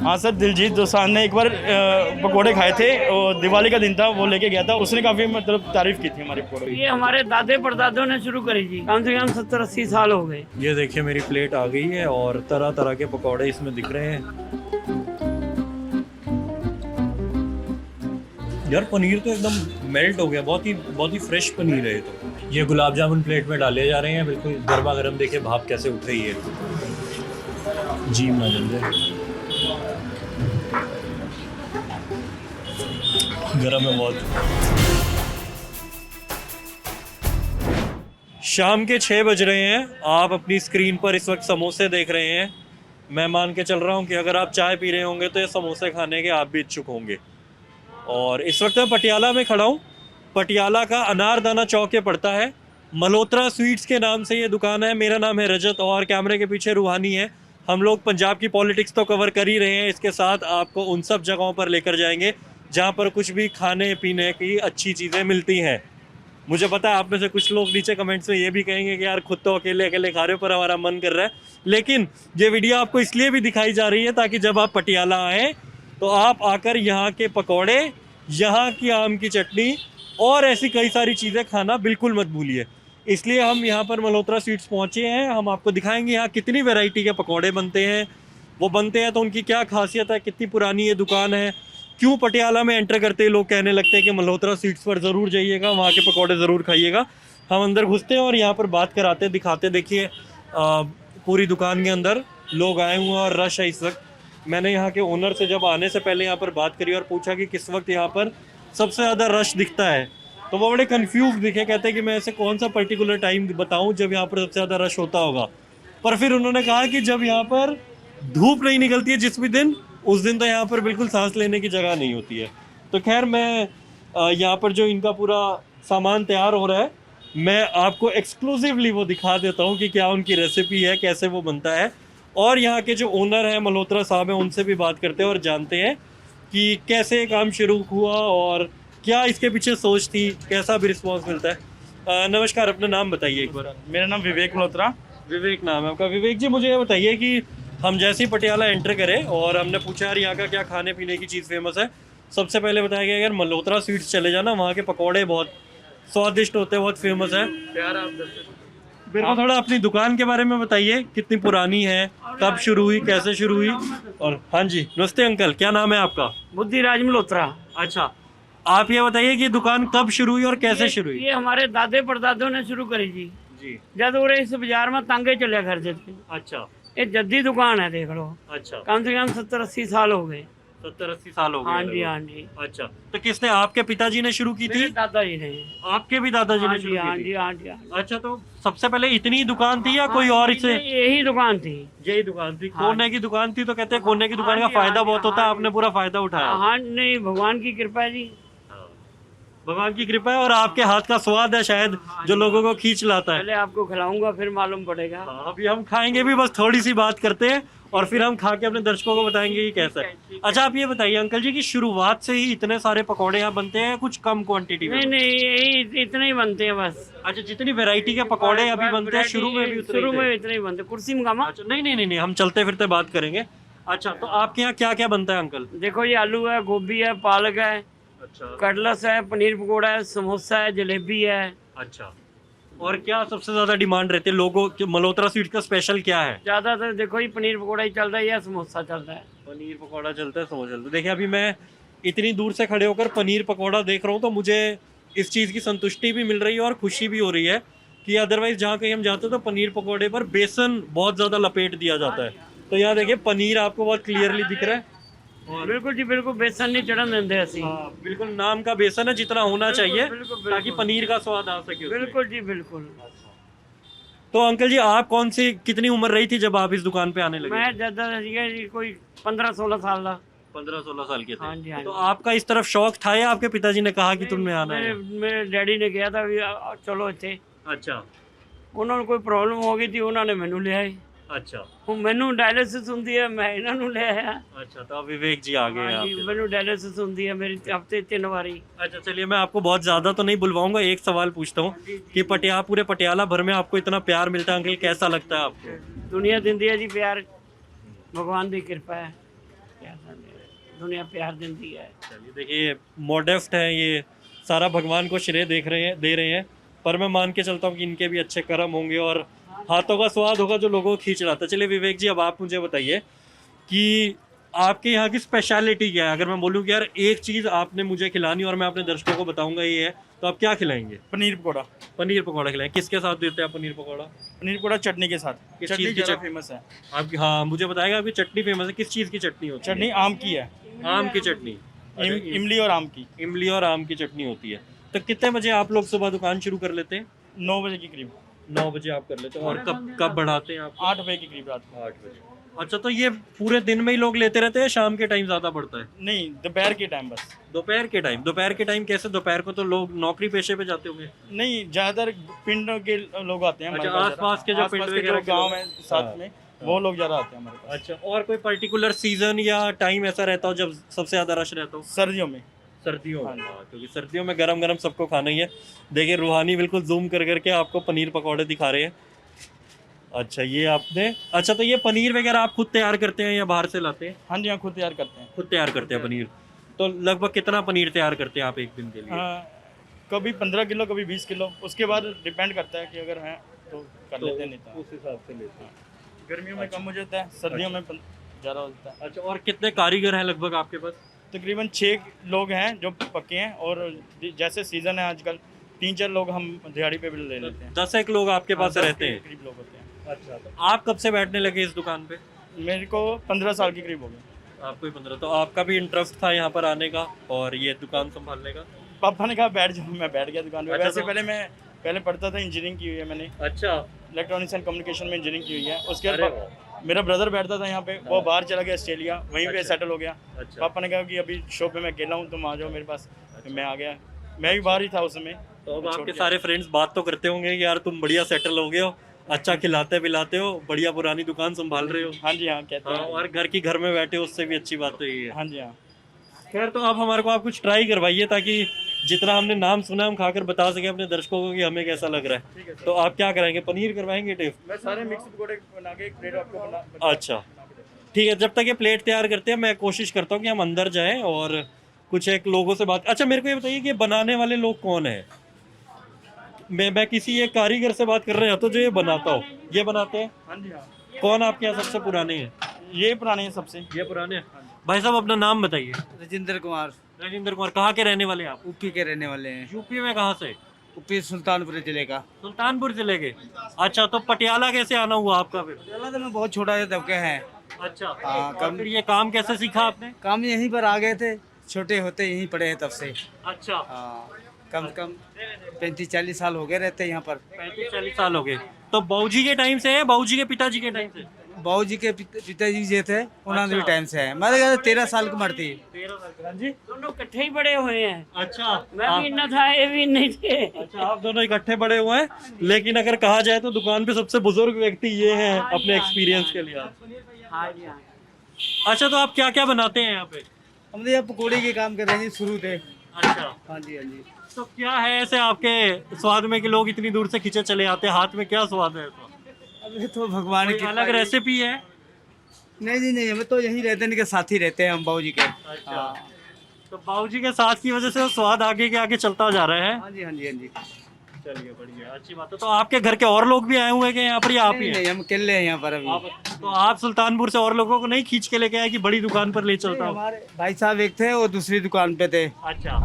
हाँ सर, दिलजीत दोसांझ ने एक बार पकोड़े खाए थे और दिवाली का दिन था, वो लेके गया था, उसने काफ़ी मतलब तारीफ की थी हमारे पकोड़े की। ये हमारे दादे परदादों ने शुरू करी जी, कम से कम 70-80 साल हो गए। ये देखिए मेरी प्लेट आ गई है और तरह तरह के पकौड़े इसमें दिख रहे हैं। यार पनीर तो एकदम मेल्ट हो गया, बहुत ही फ्रेश पनीर है ये तो। ये गुलाब जामुन प्लेट में डाले जा रहे हैं, बिल्कुल गर्मा गर्म। देखिए भाप कैसे उठ रही है, जीम ना जल जाए। गरम है बहुत। शाम के 6 बज रहे हैं, आप अपनी स्क्रीन पर इस वक्त समोसे देख रहे हैं। मैं मान के चल रहा हूँ कि अगर आप चाय पी रहे होंगे तो ये समोसे खाने के आप भी इच्छुक होंगे। और इस वक्त मैं पटियाला में खड़ा हूँ। पटियाला का अनारदाना चौक ये पड़ता है। मल्होत्रा स्वीट्स के नाम से ये दुकान है। मेरा नाम है रजत और कैमरे के पीछे रूहानी है। हम लोग पंजाब की पॉलिटिक्स तो कवर कर ही रहे हैं, इसके साथ आपको उन सब जगहों पर लेकर जाएंगे जहाँ पर कुछ भी खाने पीने की अच्छी चीज़ें मिलती हैं। मुझे पता है आप में से कुछ लोग नीचे कमेंट्स में ये भी कहेंगे कि यार खुद तो अकेले अकेले खा रहे हो, पर हमारा मन कर रहा है। लेकिन ये वीडियो आपको इसलिए भी दिखाई जा रही है ताकि जब आप पटियाला आएँ तो आप आकर यहाँ के पकौड़े, यहाँ की आम की चटनी और ऐसी कई सारी चीज़ें खाना बिल्कुल मत भूलिए। इसलिए हम यहाँ पर मल्होत्रा स्वीट्स पहुँचे हैं। हम आपको दिखाएंगे यहाँ कितनी वैरायटी के पकौड़े बनते हैं, वो बनते हैं तो उनकी क्या खासियत है, कितनी पुरानी ये दुकान है, क्यों पटियाला में एंटर करते ही लोग कहने लगते हैं कि मल्होत्रा स्वीट्स पर ज़रूर जाइएगा, वहाँ के पकौड़े ज़रूर खाइएगा। हम अंदर घुसते हैं और यहाँ पर बात कराते दिखाते। देखिए पूरी दुकान के अंदर लोग आए हुए हैं और रश है इस वक्त। मैंने यहाँ के ओनर से जब आने से पहले यहाँ पर बात करी और पूछा कि किस वक्त यहाँ पर सबसे ज़्यादा रश दिखता है, तो वो बड़े कंफ्यूज दिखे। कहते हैं कि मैं ऐसे कौन सा पर्टिकुलर टाइम बताऊँ जब यहाँ पर सबसे ज़्यादा रश होता होगा। पर फिर उन्होंने कहा कि जब यहाँ पर धूप नहीं निकलती है जिस भी दिन, उस दिन तो यहाँ पर बिल्कुल सांस लेने की जगह नहीं होती है। तो खैर मैं यहाँ पर जो इनका पूरा सामान तैयार हो रहा है, मैं आपको एक्सक्लूसिवली वो दिखा देता हूँ कि क्या उनकी रेसिपी है, कैसे वो बनता है। और यहाँ के जो ओनर हैं मल्होत्रा साहब हैं, उनसे भी बात करते हैं और जानते हैं कि कैसे काम शुरू हुआ और क्या इसके पीछे सोच थी, कैसा भी रिस्पॉन्स मिलता है। नमस्कार, अपना नाम बताइए एक बार। मेरा नाम विवेक मल्होत्रा। विवेक नाम है आपका। विवेक जी, मुझे ये बताइए कि हम जैसे ही पटियाला एंटर करें और हमने पूछा यार यहाँ का क्या खाने पीने की चीज़ फेमस है, सबसे पहले बताया गया यार मल्होत्रा स्वीट्स चले जाना, वहाँ के पकौड़े बहुत स्वादिष्ट होते हैं, बहुत फेमस है। मेरे को थोड़ा अपनी दुकान के बारे में बताइए, कितनी पुरानी है, कब शुरू हुई, कैसे शुरू हुई। और हाँ जी, नमस्ते अंकल, क्या नाम है आपका? बुद्धिराज मल्होत्रा। अच्छा, आप ये बताइए कि दुकान कब शुरू हुई और कैसे शुरू हुई? ये हमारे दादे परदादों ने शुरू करी जी, जी। जब उरे इस बाजार में तांगे चलिया करते थे। अच्छा ये जद्दी दुकान है, देख लो, अच्छा। कम से कम 70-80 साल हो गए। 70-80 साल हो गए? हाँ जी, हाँ जी। अच्छा, तो किसने, आपके पिताजी ने शुरू की थी? मेरे दादाजी ने। आपके भी दादाजी हाँ ने जी, शुरू हाँ की जी, थी? हाँ जी, हाँ जी। अच्छा, तो सबसे पहले इतनी दुकान थी या कोई और इससे? यही दुकान थी। यही दुकान थी। हाँ। कोने की दुकान थी, तो कहते हैं कोने की दुकान का हाँ जी, फायदा हाँ बहुत जी, होता है, हाँ आपने जी। पूरा फायदा उठाया। हाँ नहीं, भगवान की कृपा है जी। भगवान की कृपा है और आपके हाथ का स्वाद है शायद जो लोगों को खींच लाता है। पहले आपको खिलाऊंगा फिर मालूम पड़ेगा। हाँ, अभी हम खाएंगे भी, बस थोड़ी सी बात करते हैं और फिर हम खा के अपने दर्शकों को बताएंगे कि कैसा है। अच्छा, आप ये बताइए अंकल जी कि शुरुआत से ही इतने सारे पकौड़े यहाँ बनते हैं, कुछ कम क्वांटिटी में? नहीं नहीं, यही इतने ही बनते हैं बस। अच्छा, जितनी वैरायटी के पकौड़े अभी बनते हैं, शुरू में भी शुरू में इतने ही बनते। कुर्सी में कामा। अच्छा, नहीं, हम चलते फिरते बात करेंगे। अच्छा, तो आपके यहाँ क्या क्या बनता है अंकल? देखो, ये आलू है, गोभी है, पालक है, अच्छा कटलस है, पनीर पकौड़ा है, समोसा है, जलेबी है। अच्छा। और क्या सबसे ज्यादा डिमांड रहती है लोगों की? मल्होत्रा स्वीट का स्पेशल क्या है? ज्यादातर देखो ये पनीर पकौड़ा ही चल रहा है या समोसा चल रहा है। पनीर पकौड़ा चलता है, समोसा चलता है। देखिए अभी मैं इतनी दूर से खड़े होकर पनीर पकौड़ा देख रहा हूँ तो मुझे इस चीज़ की संतुष्टि भी मिल रही है और खुशी भी हो रही है कि अदरवाइज जहाँ कहीं हम जाते हैं तो पनीर पकौड़े पर बेसन बहुत ज़्यादा लपेट दिया जाता है। तो यहाँ देखिए पनीर आपको बहुत क्लियरली दिख रहा है। बिल्कुल जी, बिल्कुल बेसन नहीं चढ़न देंगे असी। हाँ, बिल्कुल नाम का बेसन है जितना होना चाहिए बिल्कुल, ताकि पनीर का स्वाद आ सके उसमें। बिल्कुल जी, बिल्कुल। तो अंकल जी, आप कौन सी कितनी उम्र रही थी जब आप इस दुकान पे आने लगे? मैं ज्यादा कोई 15-16 साल का। 15-16 साल के थे। हाँ जी, हाँ तो जी। आपका इस तरफ शौक था या आपके पिताजी ने कहा कि तुमने आना है? मेरे डैडी ने किया था भी चलो इतने। अच्छा ਉਹਨਾਂ ਨੂੰ ਕੋਈ ਪ੍ਰੋਬਲਮ ਹੋ ਗਈ ਸੀ, ਉਹਨਾਂ ਨੇ ਮੈਨੂੰ ਲਿਆ। अच्छा ਹੁਣ ਮੈਨੂੰ ਡਾਇਲਿਸਿਸ ਹੁੰਦੀ ਹੈ, मैं ਇਹਨਾਂ ਨੂੰ ਲੈ ਆਇਆ। अच्छा। तो अब विवेक जी आ गए हैं हाँ जी, आपके। ਮੈਨੂੰ ਡਾਇਲਿਸਿਸ ਹੁੰਦੀ ਹੈ मेरी हफ्ते 3 बारी। अच्छा चलिए, मैं आपको बहुत ज़्यादा तो नहीं बुलवाऊंगा, एक सवाल पूछता हूँ कि पूरे पटियाला भर में आपको इतना प्यार मिलता है अंकल, कैसा लगता है आपको? दुनिया दिंदी है जी प्यार, भगवान की कृपा है। कैसा नहीं, दुनिया प्यार देती है। चलिए देखिए, मॉडेस्ट है ये, सारा भगवान को श्रेय दे रहे हैं, पर मैं मान के चलता हूँ कि इनके भी अच्छे कर्म होंगे और हाथों का स्वाद होगा जो लोगों को खींच रहा था। चलिए विवेक जी, अब आप मुझे बताइए कि आपके यहाँ की स्पेशलिटी क्या है? अगर मैं बोलूँ कि यार एक चीज़ आपने मुझे खिलानी और मैं अपने दर्शकों को बताऊंगा ये है, तो आप क्या खिलाएंगे? पनीर पकौड़ा। पनीर पकौड़ा खिलाएं। किसके साथ देते हैं आप पनीर पकौड़ा? पनीर पकौड़ा चटनी के साथ। किस चटनी चीज़ की ज़्यादा फेमस है। आपकी? हाँ, मुझे बताएगा आपकी चटनी फेमस है, किस चीज़ की चटनी होती है? चटनी आम की है, आम की चटनी। इमली और आम की। इमली और आम की चटनी होती है। तो कितने बजे आप लोग सुबह दुकान शुरू कर लेते हैं? 9 बजे के करीब। 9 बजे आप कर लेते हैं। और कब कब बढ़ाते हैं आप? 8 बजे के करीब रात को। 8 बजे। अच्छा, तो ये पूरे दिन में ही लोग लेते रहते हैं, शाम के टाइम ज़्यादा बढ़ता है? नहीं, दोपहर के टाइम बस। दोपहर के टाइम? दोपहर के टाइम कैसे? दोपहर को तो लोग नौकरी पेशे पे जाते होंगे। नहीं, ज़्यादातर पिंडों के लोग आते हैं हमारे अच्छा, पास। आसपास के जो पिंड वगैरह के गाँव लोग। है साथ में, वो लोग ज़्यादा आते हैं हमारे पास। अच्छा, और कोई पर्टिकुलर सीजन या टाइम ऐसा रहता हो जब सबसे ज़्यादा रश रहता हो? सर्दियों में। सर्दियों में। हाँ। हाँ, क्योंकि सर्दियों में गरम गरम सबको खाना ही है। देखिए रूहानी बिल्कुल जूम कर करके आपको पनीर पकौड़े दिखा रहे हैं। अच्छा, ये आपने, अच्छा तो ये पनीर वगैरह आप खुद तैयार करते हैं या बाहर से लाते हैं? हाँ जी, हाँ, खुद तैयार करते हैं। खुद तैयार करते हैं पनीर। तो लगभग कितना पनीर तैयार करते हैं आप एक दिन के लिए? हाँ, कभी 15 किलो, कभी 20 किलो, उसके बाद डिपेंड करता है कि अगर है तो कर लेते हैं, नहीं तो उस हिसाब से लेते हैं। गर्मियों में कम हो जाता है, सर्दियों में ज़्यादा हो जाता है। अच्छा, और कितने कारीगर हैं लगभग आपके पास? तकरीबन 6 लोग हैं जो पक्के हैं, और जैसे सीज़न है आजकल 3-4 लोग हम दिहाड़ी पे भी ले लेते हैं। 10 लोग आपके पास 10 रहते के हैं? करीब लोग होते हैं। अच्छा, तो आप कब से बैठने लगे इस दुकान पे? मेरे को 15 साल के करीब हो गए। आपको ही 15। तो आपका भी इंटरेस्ट था यहाँ पर आने का और ये दुकान संभालने का? पापा ने कहा बैठ जाओ, मैं बैठ गया दुकान पे। अच्छा, वैसे तो- पहले पढ़ता था, इंजीनियरिंग की हुई है मैंने, अच्छा। इलेक्ट्रॉनिक्स एंड कम्युनिकेशन में इंजीनियरिंग की हुई है। उसके अरे बाद मेरा ब्रदर बैठता था यहाँ पे, वो बाहर चला गया ऑस्ट्रेलिया, वहीं पे अच्छा। सेटल हो गया। अच्छा। पापा ने कहा कि अभी शॉप पे मैं अकेला हूँ, तुम आ जाओ मेरे पास। तो मैं आ गया, मैं भी बाहर ही था उस समय। तो अब छोड़ आपके दिया। सारे फ्रेंड्स बात तो करते होंगे कि यार तुम बढ़िया सेटल हो गए हो, अच्छा खिलाते पिलाते हो, बढ़िया पुरानी दुकान संभाल रहे हो। हाँ जी, हाँ, कहते हाँ, हैं। और घर की घर में बैठे हो, उससे भी अच्छी बात तो यही है। हाँ जी, हाँ। खैर, तो आप हमारे को आप कुछ ट्राई करवाइए ताकि जितना हमने नाम सुना हम खाकर बता सके अपने दर्शकों को कि हमें कैसा लग रहा ठीक है। है, तो आप क्या कराएंगे? पनीर करवाएंगे टेस्ट? मैं सारे मिक्स पकौड़े बना के एक प्लेट आपको बना अच्छा, ठीक है। जब तक ये प्लेट तैयार करते हैं मैं कोशिश करता हूँ कि हम अंदर जाएं और कुछ एक लोगों से बात। अच्छा, मेरे को ये बताइए कि बनाने वाले लोग कौन है? मैं किसी एक कारीगर से बात कर रहे हैं तो जो ये बनाता हो, ये बनाते हैं? हाँ जी, हाँ। कौन आपके यहाँ सबसे पुराने हैं? ये पुराने हैं सबसे। ये पुराने हैं। भाई साहब अपना नाम बताइए। राजेंद्र कुमार, राजेंद्र कुमार। कहाँ के रहने वाले हैं आप? यूपी के रहने वाले हैं। यूपी में कहाँ से? यूपी सुल्तानपुर जिले का। सुल्तानपुर जिले के। अच्छा, तो पटियाला कैसे आना हुआ आपका फिर? पटियाला तो मैं बहुत छोटा सा तबके हैं। अच्छा, हाँ, और फिर ये काम कैसे सीखा आपने? काम यहीं पर आ गए थे, छोटे होते यहीं पढ़े हैं तब से। अच्छा, हाँ, कम से कम 35-40 साल हो गए रहते यहाँ पर। 35-40 साल हो गए। तो बाबूजी के टाइम से है? बाबूजी के पिताजी के टाइम से? बाबूजी के पिताजी जो थे उन्होंने भी टाइम से है। मेरे घर 13 साल की मरती। 13 साल के। हाँ जी। दोनों इकट्ठे ही बड़े हुए हैं। अच्छा, मैं भी न था, ये भी नहीं थे। अच्छा, आप दोनों इकट्ठे बड़े हुए हैं, लेकिन अगर कहा जाए तो दुकान पे सबसे बुजुर्ग व्यक्ति ये हैं अपने एक्सपीरियंस के लिए। हाँ जी, हाँ। अच्छा, तो आप क्या क्या बनाते हैं यहाँ पे? हम तो यहाँ पकौड़े के काम कर रहे हैं जी, शुरू थे। अच्छा, हाँ जी, हाँ जी। तो क्या है ऐसे आपके स्वाद में कि लोग इतनी दूर से खींचे चले आते हैं? हाथ में क्या स्वाद है ऐसा? अभी तो भगवान कोई की अलग रेसिपी है? नहीं जी, नहीं, हमें तो यहीं रहते हैं, इनके साथ ही रहते हैं हम बाबूजी के। अच्छा, हाँ, तो बाबूजी के साथ की वजह से वो स्वाद आगे के आगे चलता जा रहा है। हाँ जी, हाँ जी, हाँ जी। चलिए, बढ़िया, अच्छी बात है। तो आपके घर के और लोग भी आए हुए हैं यहाँ पर या आप ही नहीं, हैं? नहीं, हम अकेले हैं यहाँ पर अभी। तो आप सुल्तानपुर से और लोगों को नहीं खींच के लेके आए कि बड़ी दुकान पर ले चलता हूँ? हमारे भाई साहब एक थे, वो दूसरी दुकान पे थे। अच्छा,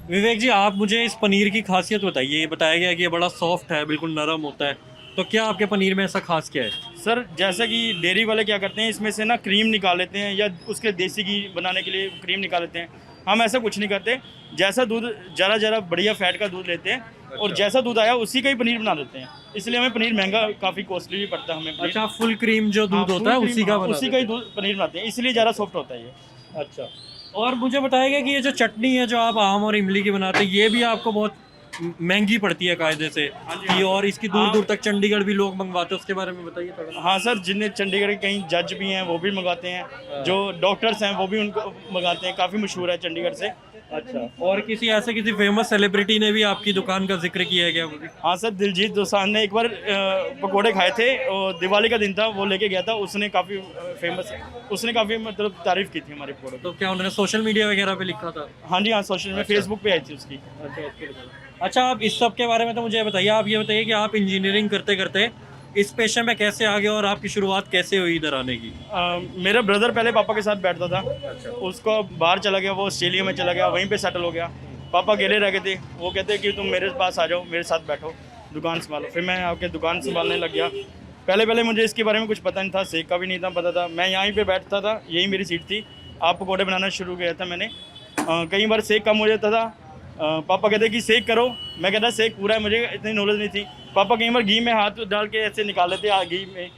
विवेक जी आप मुझे इस पनीर की खासियत बताइए। ये बताया गया कि ये बड़ा सॉफ्ट है, बिल्कुल नरम होता है, तो क्या आपके पनीर में ऐसा खास क्या है? सर, जैसा कि डेयरी वाले क्या करते हैं, इसमें से ना क्रीम निकाल लेते हैं, या उसके देसी घी बनाने के लिए क्रीम निकाल लेते हैं। हम ऐसा कुछ नहीं करते। जैसा दूध, जरा बढ़िया फैट का दूध लेते हैं, और जैसा दूध आया उसी का ही पनीर बना देते हैं। इसलिए हमें पनीर महंगा, काफ़ी कॉस्टली भी पड़ता है हमें पनीर। अच्छा, फुल क्रीम जो दूध होता है उसी का बना उसी का ही दूध पनीर बनाते हैं, इसलिए ज़्यादा सॉफ्ट होता है ये। अच्छा, और मुझे बताइएगा कि ये जो चटनी है जो आप आम और इमली की बनाते हैं, ये भी आपको बहुत महंगी पड़ती है कायदे से कि, और इसकी दूर दूर तक चंडीगढ़ भी लोग मंगवाते हैं, उसके बारे में बताइए थोड़ा। हाँ सर, जिन्हें चंडीगढ़ के कहीं जज भी हैं वो भी मंगाते हैं, जो डॉक्टर्स हैं वो भी उनको मंगाते हैं, काफ़ी मशहूर है चंडीगढ़ से। अच्छा, और किसी फेमस सेलिब्रिटी ने भी आपकी दुकान का जिक्र किया है क्या? हाँ सर, दिलजीत दोसांझ ने एक बार पकोड़े खाए थे और दिवाली का दिन था, वो लेके गया था, उसने काफ़ी फेमस, उसने काफ़ी मतलब तारीफ़ की थी हमारे पकोड़े। तो क्या उन्होंने सोशल मीडिया वगैरह पे लिखा था? हाँ जी हाँ, सोशल में फेसबुक पे आई थी उसकी। अच्छा, आप इस सब के बारे में तो मुझे बताइए। आप ये बताइए कि आप इंजीनियरिंग करते करते इस पेशे में कैसे आ गए और आपकी शुरुआत कैसे हुई इधर आने की? मेरा ब्रदर पहले पापा के साथ बैठता था, उसको बाहर चला गया, वो ऑस्ट्रेलिया में चला गया, वहीं पे सेटल हो गया। पापा अकेले रह गए थे, वो कहते कि तुम मेरे पास आ जाओ, मेरे साथ बैठो, दुकान संभालो। फिर मैं आके दुकान संभालने लग गया। पहले मुझे इसके बारे में कुछ पता नहीं था, सेक का भी नहीं था पता था। मैं यहीं पे बैठता था, यही मेरी सीट थी। आप पकौड़े बनाना शुरू किया था मैंने। कई बार सेक कम हो जाता था, पापा कहते कि सेक करो, मैं कहता सेक पूरा है, मुझे इतनी नॉलेज नहीं थी। पापा कई बार घी में हाथ डाल के ऐसे निकाल लेते घी में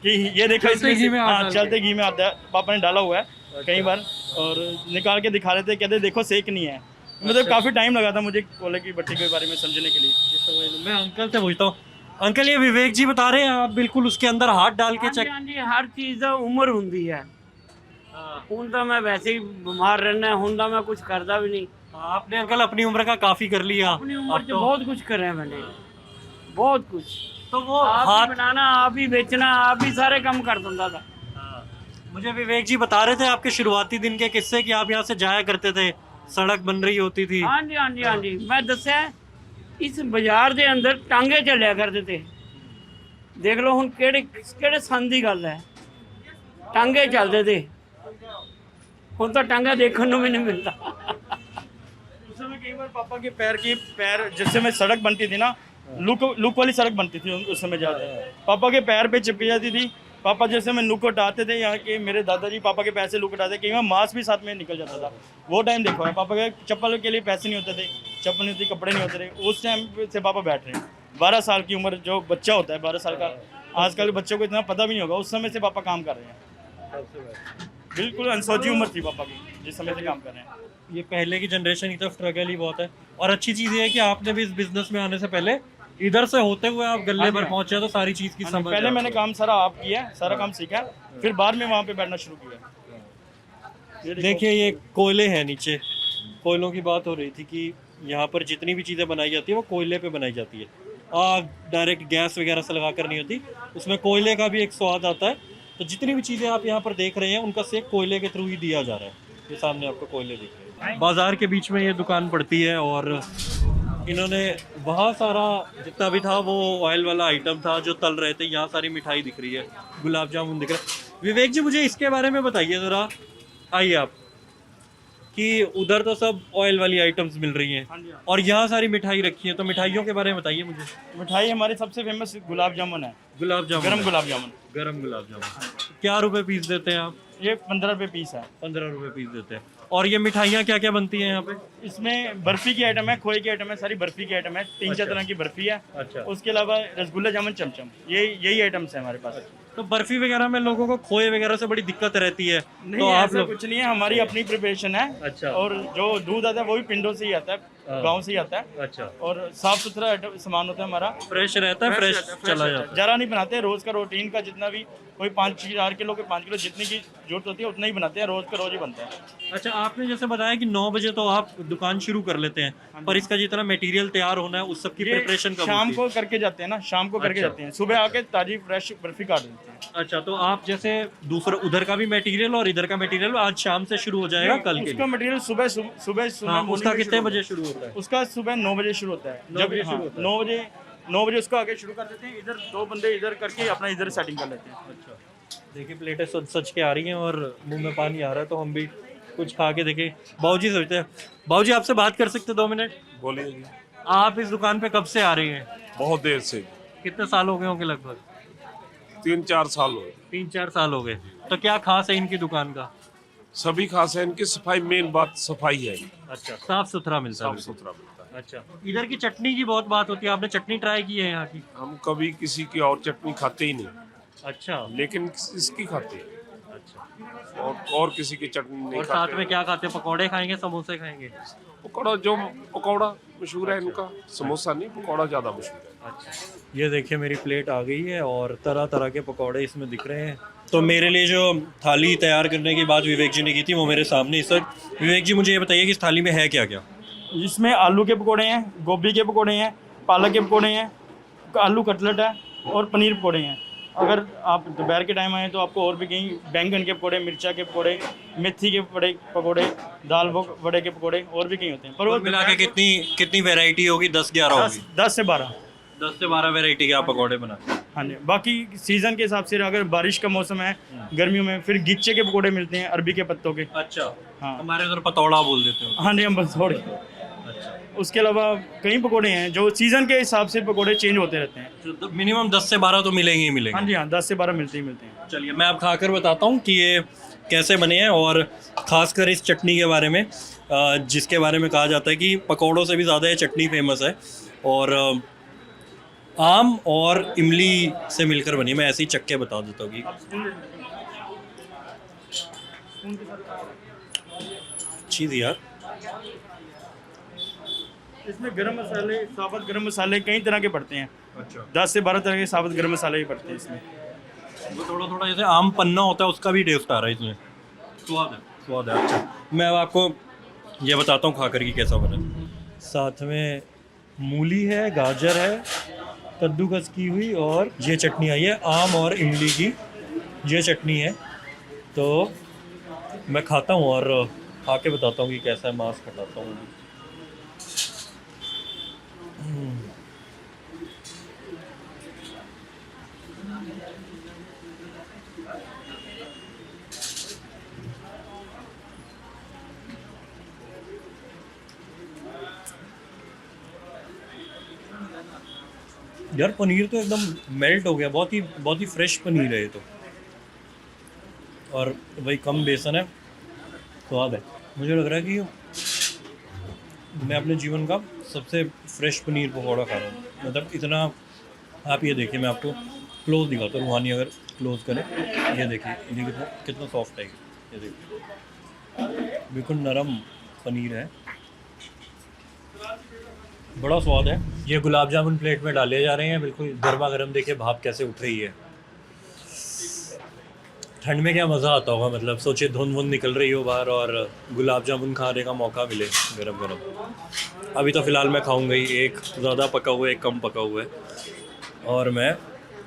कि ये देखो इसमें घी में हाथ हाँ, डाल चलते घी में हाथ पापा ने डाला हुआ है कई बार, और निकाल के दिखा लेते, कहते देखो सेक नहीं है। मतलब काफ़ी टाइम लगा था मुझे कोयले की भट्टी के बारे में समझने के लिए। मैं अंकल से पूछता हूँ। अंकल, ये विवेक जी बता रहे हैं, आप बिल्कुल उसके अंदर हाथ डाल के चेक। हाँ जी, हर चीज़ ਦਾ ਉਮਰ ਹੁੰਦੀ ਹੈ। ਹੁਣ ਤਾਂ मैं वैसे ही बीमार रहना, ਹੁਣ ਤਾਂ मैं कुछ करता भी नहीं। आपने अंकल अपनी उम्र का काफी कर लिया। अपनी उम्र अब से तो बहुत कुछ करे हैं मैंने, बहुत कुछ। तो वो आप ही हाथ बनाना, आप ही बेचना, आप ही सारे काम कर दूंगा था। मुझे विवेक जी बता रहे थे आपके शुरुआती दिन के किस्से कि आप यहाँ से जाया करते थे, सड़क बन रही होती थी। हाँ जी हाँ जी हाँ जी, मैं दस्या इस बाजार ਦੇ ਅੰਦਰ ਟਾਂਗੇ ਚੱਲਿਆ ਕਰਦੇ ਤੇ। ਦੇਖ ਲਓ ਹੁਣ ਕਿਹੜੇ ਸੰਨ ਦੀ ਗੱਲ ਹੈ, ਟਾਂਗੇ ਚੱਲਦੇ ਤੇ। ਹੁਣ ਤਾਂ ਟਾਂਗਾ ਦੇਖਣ ਨੂੰ ਵੀ नहीं मिलता। उस समय कई बार पापा के पैर जिससे में सड़क बनती थी ना, लुक वाली सड़क बनती थी उस समय जाते, पापा के पैर पे चिपक जाती थी। पापा जैसे में लुक उठाते थे, यहाँ के मेरे दादाजी पापा के पैर से लुक उठाते, कई बार मांस भी साथ में निकल जाता था। वो टाइम देखो है, पापा के चप्पल के लिए पैसे नहीं होते थे, चप्पल नहीं होती, कपड़े नहीं होते थे। उस टाइम से पापा बैठ रहे हैं। 12 साल की उम्र जो बच्चा होता है, 12 साल का, आजकल के बच्चों को इतना पता भी नहीं होगा, उस समय से पापा काम कर रहे हैं। बिल्कुल अनसोची उम्र थी पापा की जिस समय से काम कर रहे हैं। ये पहले की जनरेशन की तो स्ट्रगल ही बहुत है। और अच्छी चीज़ ये है कि आपने भी इस बिजनेस में आने से पहले इधर से होते हुए आप गले पर पहुंचे, तो सारी चीज़ की समझ। पहले मैंने काम सारा आप किया, सारा काम सीखा, फिर बाद में वहाँ पे बैठना शुरू किया। देखिए, ये कोयले हैं नीचे। कोयलों की बात हो रही थी कि यहाँ पर जितनी भी चीज़ें बनाई जाती है वो कोयले पे बनाई जाती है। आग डायरेक्ट गैस वगैरह से लगा कर नहीं होती, उसमें कोयले का भी एक स्वाद आता है। तो जितनी भी चीज़ें आप यहाँ पर देख रहे हैं उनका सेक कोयले के थ्रू ही दिया जा रहा है। ये सामने आपको कोयले दिख रहे हैं। बाजार के बीच में ये दुकान पड़ती है और इन्होंने बहुत सारा जितना भी था वो ऑयल वाला आइटम था जो तल रहे थे। यहाँ सारी मिठाई दिख रही है, गुलाब जामुन दिख रहा है। विवेक जी, मुझे इसके बारे में बताइए ज़रा, आइए आप, कि उधर तो सब ऑयल वाली आइटम्स मिल रही हैं और यहाँ सारी मिठाई रखी है, तो मिठाइयों के बारे में बताइए मुझे। मिठाई हमारी सबसे फेमस गुलाब जामुन है, गुलाब जामुन, गरम गुलाब जामुन। गरम गुलाब जामुन क्या रुपए पीस देते हैं आप? ये 15 रुपये पीस है। 15 रुपए पीस देते हैं। और ये मिठाइयाँ क्या क्या बनती हैं यहाँ पे? इसमें बर्फी की आइटम है, खोए की आइटम है, सारी बर्फी की आइटम है, 3-4 तरह की बर्फी है। अच्छा। उसके अलावा रसगुल्ला जामुन, चमचम, यही आइटम्स है हमारे पास। तो बर्फी वगैरह में लोगों को खोए वगैरह से बड़ी दिक्कत रहती है, नहीं, तो आप ऐसा लोग। कुछ नहीं है, हमारी अपनी प्रिपरेशन है। अच्छा। और जो दूध आता है वो भी पिंडों से ही आता है, गांव से ही आता है। अच्छा। और साफ सुथरा सामान होता है हमारा, फ्रेश रहता है, फ्रेश चला जाता है। जरा नहीं बनाते, रोज का रूटीन का जितना भी कोई 5-4 किलो के 5 किलो जितनी की जरूरत होती है उतना ही बनाते हैं, रोज का रोज ही बनता है। अच्छा, आपने जैसे बताया कि 9 बजे तो आप दुकान शुरू कर लेते हैं, पर इसका जितना मटेरियल तैयार होना है उस सब की ये प्रिपरेशन कब शाम होती को करके जाते हैं ना, शाम को करके अच्छा। जाते हैं, सुबह आके ताजी फ्रेश बर्फी काट देते हैं। है? अच्छा, तो आप जैसे दूसरा उधर का भी मटेरियल और इधर का मटेरियल आज शाम से शुरू हो जाएगा कल के उसका लिए? मटेरियल सुबह हाँ, उसका morning में कितने शुरू बजे शुरू होता है? उसका सुबह 9 बजे शुरू होता है। 9 बजे शुरू होता है। 9 बजे उसको आगे शुरू कर देते हैं। इधर 2 बंदे इधर करके अपना इधर सेटिंग कर लेते हैं। अच्छा, देखिए प्लेटें सच सच के आ रही हैं और मुंह में पानी आ रहा है, तो हम भी कुछ खा के देखें। बाबूजी सोचते हैं, बाबूजी आपसे बात कर सकते 2 मिनट? बोलिए जी। आप इस दुकान पे कब से आ रही हैं? बहुत देर से, कितने साल हो गए होंगे? लगभग 3-4 साल हो गए। 3-4 साल हो गए। तो क्या खास है इनकी दुकान का? सभी खास है इनकी सफाई, मेन बात सफाई है। अच्छा, साफ सुथरा मिलता है साफ बिल्कुल। सुथरा मिलता है। अच्छा, इधर की चटनी की बहुत बात होती है, आपने चटनी ट्राई की है यहाँ की? हम कभी किसी की और चटनी खाते ही नहीं, अच्छा। लेकिन इसकी खाते हैं। अच्छा, और किसी की चटनी नहीं और साथ खाते। में क्या खाते हैं? पकौड़े खाएंगे, समोसे खाएंगे? पकौड़ा मशहूर है इनका, समोसा नहीं, पकौड़ा ज्यादा मशहूर है। अच्छा, ये देखिए मेरी प्लेट आ गई है और तरह तरह के पकौड़े इसमें दिख रहे हैं। तो मेरे लिए जो थाली तैयार करने की बात विवेक जी ने की थी वो मेरे सामने इस वक्त। विवेक जी मुझे ये बताइए कि इस थाली में है क्या क्या? इसमें आलू के पकोड़े हैं, गोभी के पकोड़े हैं, पालक के पकोड़े हैं, आलू कटलेट है और पनीर पकोड़े हैं। अगर आप दोपहर के टाइम आए तो आपको और भी कहीं बैंगन के पकोड़े, मिर्चा के पकोड़े, मेथी के पकोड़े, दाल वड़े के पकोड़े और भी कहीं होते हैं। पर वो मिला के कितनी वैरायटी होगी? 10-11 होगी? 10 से 12। 10 से 12 वैरायटी के आप पकौड़े बनाते हैं? हाँ जी। बाकी सीज़न के हिसाब से अगर बारिश का मौसम है, गर्मियों में फिर गिच्चे के पकोड़े मिलते हैं, अरबी के पत्तों के। अच्छा, हाँ। हमारे उधर पतौड़ा बोल देते हो। हाँ जी, हम बस थोड़े। अच्छा, उसके अलावा कई पकोड़े हैं जो सीज़न के हिसाब से पकोड़े चेंज होते रहते हैं। तो मिनिमम 10 से 12 तो मिलेंगे ही मिलेंगे। हाँ जी, हाँ, 10 से 12 मिलते हैं। चलिए मैं आप खाकर बताता हूँ कि ये कैसे बने हैं, और ख़ासकर इस चटनी के बारे में, जिसके बारे में कहा जाता है कि पकौड़ों से भी ज़्यादा ये चटनी फेमस है, और आम और इमली से मिलकर बनी है। मैं ऐसे ही चक्के बता देता हूँ कि चीज़ यार। इसमें गरम मसाले, साबुत गरम मसाले कई तरह के पड़ते हैं। अच्छा, 10 से 12 तरह के साबुत गरम मसाले भी पड़ते हैं इसमें। वो थोड़ा थोड़ा जैसे आम पन्ना होता है उसका भी टेस्ट आ रहा है इसमें। स्वाद है। अच्छा, मैं अब आपको ये बताता हूँ खाकर कि कैसा बना। साथ में मूली है, गाजर है, कद्दूकस की हुई, और ये चटनी आई है आम और इमली की, ये चटनी है। तो मैं खाता हूँ और खा के बताता हूँ कि कैसा है, मांस हटाता हूँ। यार पनीर तो एकदम मेल्ट हो गया, बहुत ही फ्रेश पनीर है ये तो, और वही कम बेसन है, स्वाद है। मुझे लग रहा है कि मैं अपने जीवन का सबसे फ्रेश पनीर पकौड़ा खा रहा हूँ। मतलब इतना, आप ये देखिए, मैं आपको क्लोज दिखाता हूँ, रूहानी अगर क्लोज करें, ये देखिए, ये कितना सॉफ्ट है, ये देखिए, बिल्कुल नरम पनीर है, बड़ा स्वाद है। ये गुलाब जामुन प्लेट में डाले जा रहे हैं, बिल्कुल गर्मा गर्म। देखिए भाप कैसे उठ रही है। ठंड में क्या मज़ा आता होगा, मतलब सोचिए धुंध वुंध निकल रही हो बाहर और गुलाब जामुन खाने का मौका मिले गरम गरम। अभी तो फ़िलहाल मैं खाऊंगा ही, एक ज़्यादा पका हुआ है, एक कम पका हुआ है, और मैं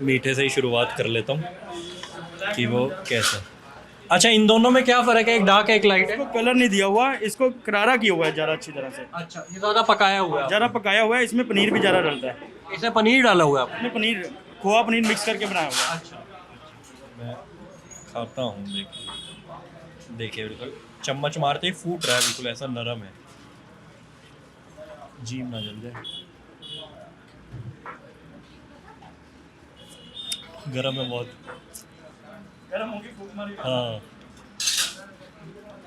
मीठे से ही शुरुआत कर लेता हूँ कि वो कैसा। अच्छा, इन दोनों में क्या फ़र्क है? एक डार्क है, एक लाइट है। इसको कलर नहीं दिया हुआ, इसको करारा किया हुआ है ज़्यादा अच्छी तरह से। अच्छा, ये ज़्यादा पकाया हुआ है, ज़्यादा पकाया हुआ है, इसमें पनीर भी ज़्यादा डलता है। इसमें पनीर डाला हुआ है इसमें पनीर, खोआ पनीर मिक्स करके बनाया हुआ है। अच्छा, मैं खाता हूँ। देखिए बिल्कुल चम्मच मारते ही फूट रहा है, बिल्कुल ऐसा नरम है, जीभ ना जल जाए। गरम है बहुत। गरम होगी, फूक मारी। हाँ,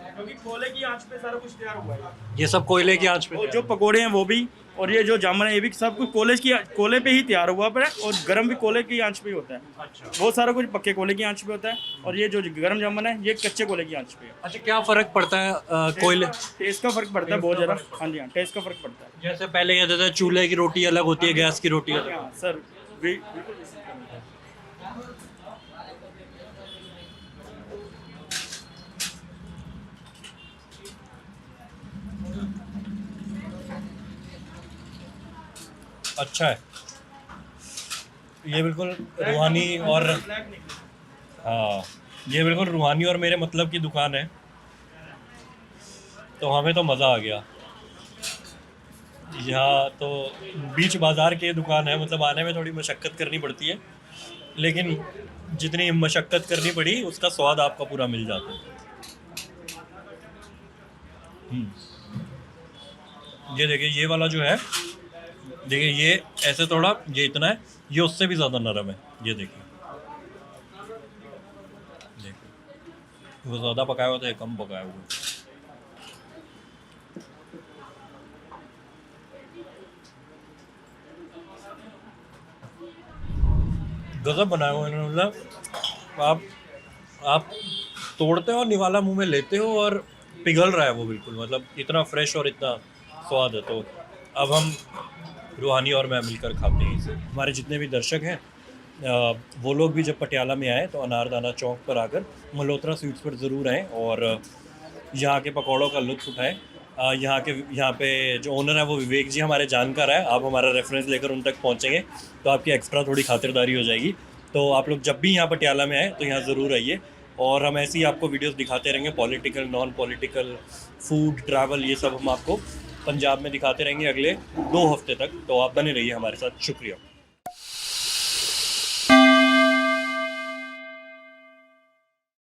क्योंकि कोयले की आंच पे सारा कुछ तैयार हुआ है। ये सब कोयले की आंच पे और जो पकोड़े हैं वो भी, और ये जो जामुन है ये भी सब कुछ कोयले पे ही तैयार हुआ पर है, और गरम भी कोयले की आंच पे ही होता है। अच्छा, वो सारा कुछ पक्के कोयले की आंच पे होता है, और ये जो गरम जामुन है ये कच्चे कोयले की आंच पे है। अच्छा, क्या फ़र्क पड़ता है कोयले? टेस्ट का फर्क पड़ता है बहुत ज़्यादा। हाँ जी, हाँ, टेस्ट का फर्क पड़ता है। जैसे पहले कहते थे चूल्हे की रोटी अलग होती है, गैस की रोटी अलग। हाँ सर, अच्छा है, ये बिल्कुल रूहानी, और हाँ, ये बिल्कुल रूहानी और मेरे मतलब की दुकान है, तो हमें तो मज़ा आ गया। यहाँ तो बीच बाज़ार की दुकान है, मतलब आने में थोड़ी मशक्क़त करनी पड़ती है, लेकिन जितनी मशक्क़त करनी पड़ी उसका स्वाद आपका पूरा मिल जाता है। ये देखिए, ये वाला जो है, देखिए ये ऐसे थोड़ा, ये इतना है, ये उससे भी ज़्यादा नरम है। ये देखिए, वो ज़्यादा पकाया हुआ था, ये कम पकाया हुआ। गजब बनाया हुआ इन्होंने, मतलब आप तोड़ते हो और निवाला मुंह में लेते हो और पिघल रहा है वो बिल्कुल, मतलब इतना फ्रेश और इतना स्वाद है। तो अब हम रूहानी और मैं मिलकर खाते हैं इसे। हमारे जितने भी दर्शक हैं वो लोग भी जब पटियाला में आए तो अनारदाना चौक पर आकर मल्होत्रा स्वीट्स पर ज़रूर आएँ और यहाँ के पकौड़ों का लुत्फ़ उठाएँ। यहाँ पे जो ओनर है वो विवेक जी हमारे जानकार है, आप हमारा रेफरेंस लेकर उन तक पहुँचेंगे तो आपकी एक्स्ट्रा थोड़ी खातिरदारी हो जाएगी। तो आप लोग जब भी यहाँ पटियाला में आए तो यहाँ ज़रूर आइए और हम ऐसे ही आपको वीडियोस दिखाते रहेंगे, political, non political, food, travel, ये सब हम आपको पंजाब में दिखाते रहेंगे अगले 2 हफ्ते तक। तो आप बने रहिए हमारे साथ। शुक्रिया।